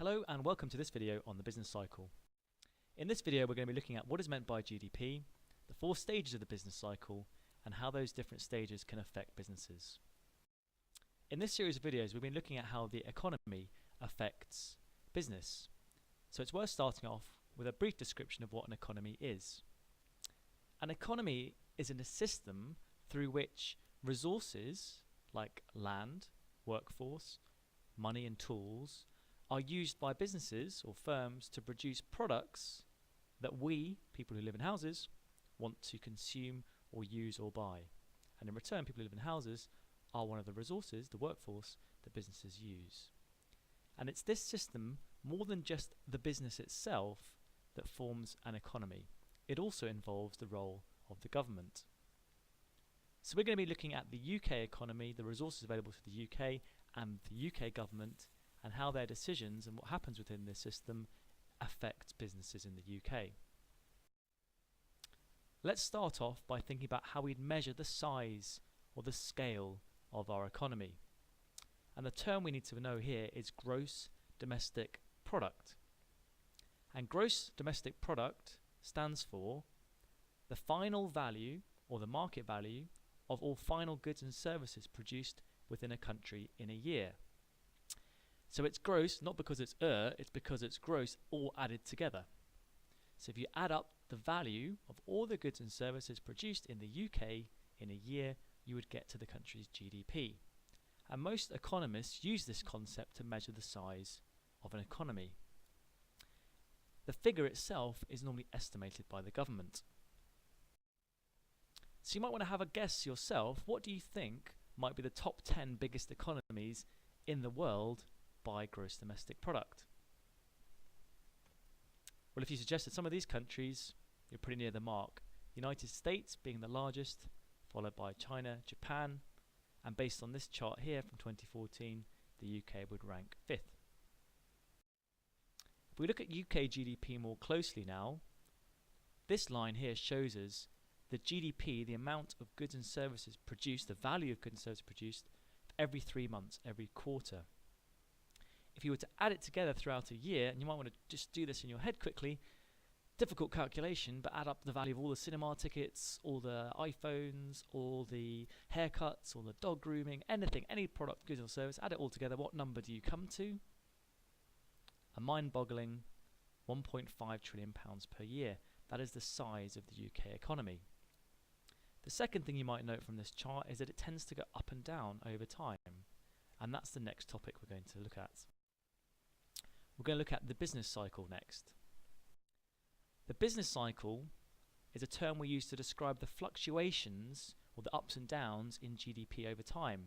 Hello and welcome to this video on the business cycle. In this video we're going to be looking at what is meant by GDP, the 4 stages of the business cycle, and how those different stages can affect businesses. In this series of videos we've been looking at how the economy affects business. So it's worth starting off with a brief description of what an economy is. An economy is in a system through which resources like land, workforce, money and tools are used by businesses or firms to produce products that we, people who live in houses, want to consume or use or buy. And in return, people who live in houses are one of the resources, the workforce, that businesses use. And it's this system, more than just the business itself, that forms an economy. It also involves the role of the government. So we're going to be looking at the UK economy, the resources available to the UK and the UK government, and how their decisions and what happens within this system affect businesses in the UK. Let's start off by thinking about how we'd measure the size or the scale of our economy. And the term we need to know here is gross domestic product. And gross domestic product stands for the final value or the market value of all final goods and services produced within a country in a year. So it's gross, not because it's because it's gross all added together. So if you add up the value of all the goods and services produced in the UK in a year, you would get to the country's GDP. And most economists use this concept to measure the size of an economy. The figure itself is normally estimated by the government. So you might want to have a guess yourself. What do you think might be the top 10 biggest economies in the world by gross domestic product? Well, if you suggested some of these countries, you're pretty near the mark. United States being the largest, followed by China, Japan, and based on this chart here from 2014, the UK would rank 5th. If we look at UK GDP more closely now, this line here shows us the GDP, the amount of goods and services produced, the value of goods and services produced every 3 months, every quarter. If you were to add it together throughout a year, and you might want to just do this in your head quickly, difficult calculation, but add up the value of all the cinema tickets, all the iPhones, all the haircuts, all the dog grooming, anything, any product, goods or service, add it all together, what number do you come to? A mind-boggling £1.5 trillion per year. That is the size of the UK economy. The second thing you might note from this chart is that it tends to go up and down over time, and that's the next topic we're going to look at. We're going to look at the business cycle next. The business cycle is a term we use to describe the fluctuations or the ups and downs in GDP over time.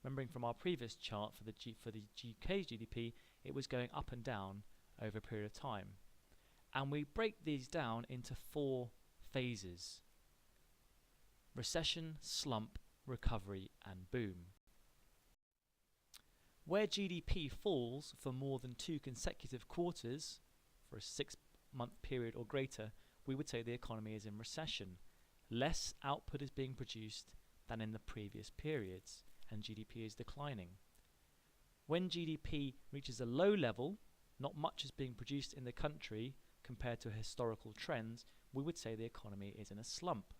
Remembering from our previous chart for the UK's GDP, it was going up and down over a period of time. And we break these down into 4 phases: recession, slump, recovery, and boom. Where GDP falls for more than 2 consecutive quarters, for a 6-month period or greater, we would say the economy is in recession. Less output is being produced than in the previous periods, and GDP is declining. When GDP reaches a low level, not much is being produced in the country compared to historical trends, we would say the economy is in a slump.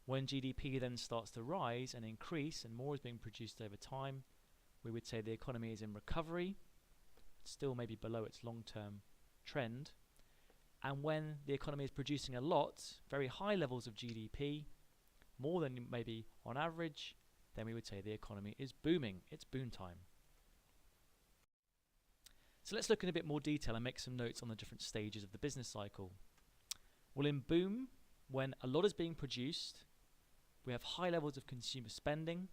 When GDP then starts to rise and increase and more is being produced over time, we would say the economy is in recovery, still maybe below its long-term trend. And when the economy is producing a lot, very high levels of GDP, more than maybe on average, then we would say the economy is booming. It's boom time. So let's look in a bit more detail and make some notes on the different stages of the business cycle. Well, in boom, when a lot is being produced, we have high levels of consumer spending.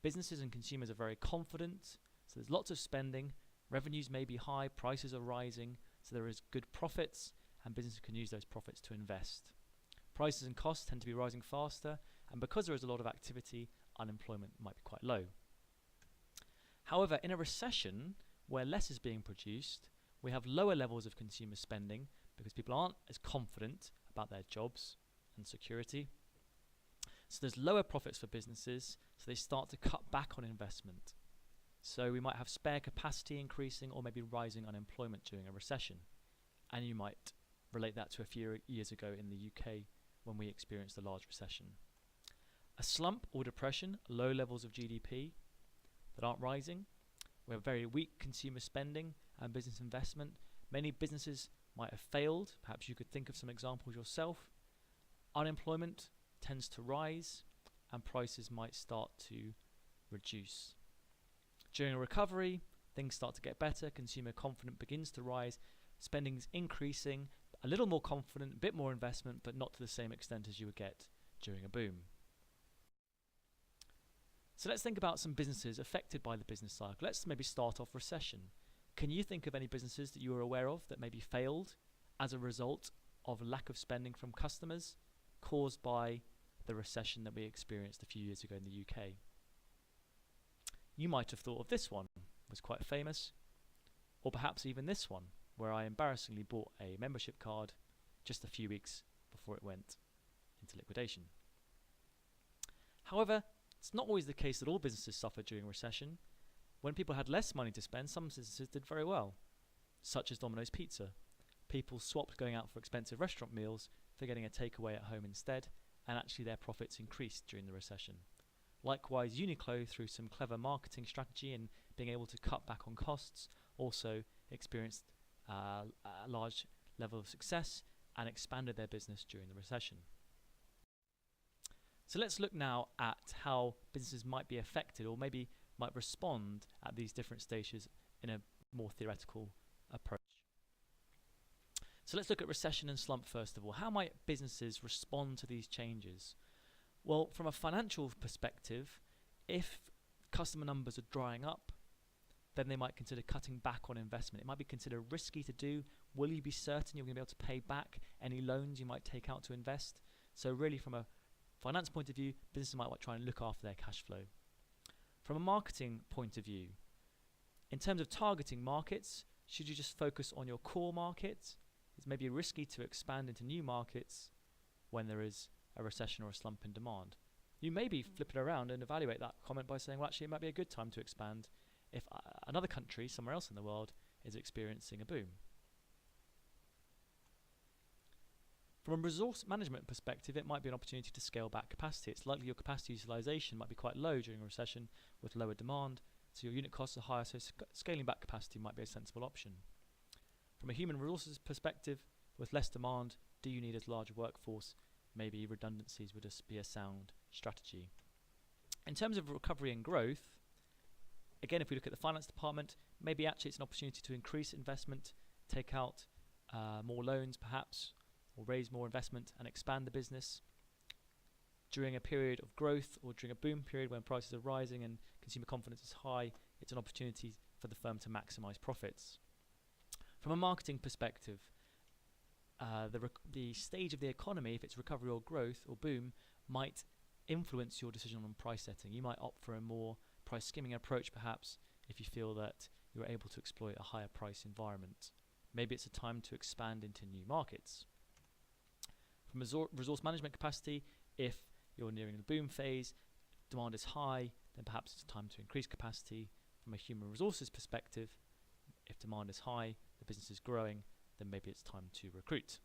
Businesses and consumers are very confident, so there's lots of spending, revenues may be high, prices are rising, so there is good profits, and businesses can use those profits to invest. Prices and costs tend to be rising faster, and because there is a lot of activity, unemployment might be quite low. However, in a recession, where less is being produced, we have lower levels of consumer spending because people aren't as confident about their jobs and security. So there's lower profits for businesses, so they start to cut back on investment. So we might have spare capacity increasing or maybe rising unemployment during a recession. And you might relate that to a few years ago in the UK when we experienced a large recession. A slump or depression, low levels of GDP that aren't rising. We have very weak consumer spending and business investment. Many businesses might have failed. Perhaps you could think of some examples yourself. Unemployment tends to rise and prices might start to reduce. During a recovery, things start to get better, consumer confidence begins to rise, spending's increasing, a little more confident, a bit more investment, but not to the same extent as you would get during a boom. So let's think about some businesses affected by the business cycle. Let's maybe start off recession. Can you think of any businesses that you are aware of that maybe failed as a result of lack of spending from customers caused by the recession that we experienced a few years ago in the UK? You might have thought of this one, was quite famous, or perhaps even this one, where I embarrassingly bought a membership card just a few weeks before it went into liquidation. However, it's not always the case that all businesses suffer during a recession. When people had less money to spend, some businesses did very well, such as Domino's Pizza. People swapped going out for expensive restaurant meals for getting a takeaway at home instead, and actually their profits increased during the recession. Likewise, Uniqlo, through some clever marketing strategy and being able to cut back on costs, also experienced a large level of success and expanded their business during the recession. So let's look now at how businesses might be affected or maybe might respond at these different stages in a more theoretical approach. So let's look at recession and slump first of all. How might businesses respond to these changes? Well, from a financial perspective, if customer numbers are drying up, then they might consider cutting back on investment. It might be considered risky to do. Will you be certain you're going to be able to pay back any loans you might take out to invest? So really from a finance point of view, businesses might try and look after their cash flow. From a marketing point of view, in terms of targeting markets, should you just focus on your core markets? It's maybe risky to expand into new markets when there is a recession or a slump in demand. You maybe flip it around and evaluate that comment by saying, well, actually, it might be a good time to expand if another country, somewhere else in the world, is experiencing a boom. From a resource management perspective, it might be an opportunity to scale back capacity. It's likely your capacity utilization might be quite low during a recession with lower demand, so your unit costs are higher, so scaling back capacity might be a sensible option. From a human resources perspective, with less demand, do you need a larger workforce? Maybe redundancies would just be a sound strategy. In terms of recovery and growth, again, if we look at the finance department, maybe actually it's an opportunity to increase investment, take out more loans perhaps, or raise more investment and expand the business. During a period of growth or during a boom period when prices are rising and consumer confidence is high, it's an opportunity for the firm to maximize profits. From a marketing perspective, the stage of the economy, if it's recovery or growth or boom, might influence your decision on price setting. You might opt for a more price skimming approach perhaps if you feel that you're able to exploit a higher price environment. Maybe it's a time to expand into new markets. From a resource management capacity, if you're nearing the boom phase, demand is high, then perhaps it's time to increase capacity. From a human resources perspective, if demand is high, the business is growing, then maybe it's time to recruit.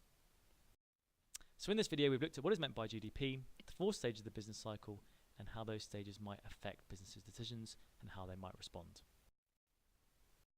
So in this video, we've looked at what is meant by GDP, the 4 stages of the business cycle, and how those stages might affect businesses' decisions and how they might respond.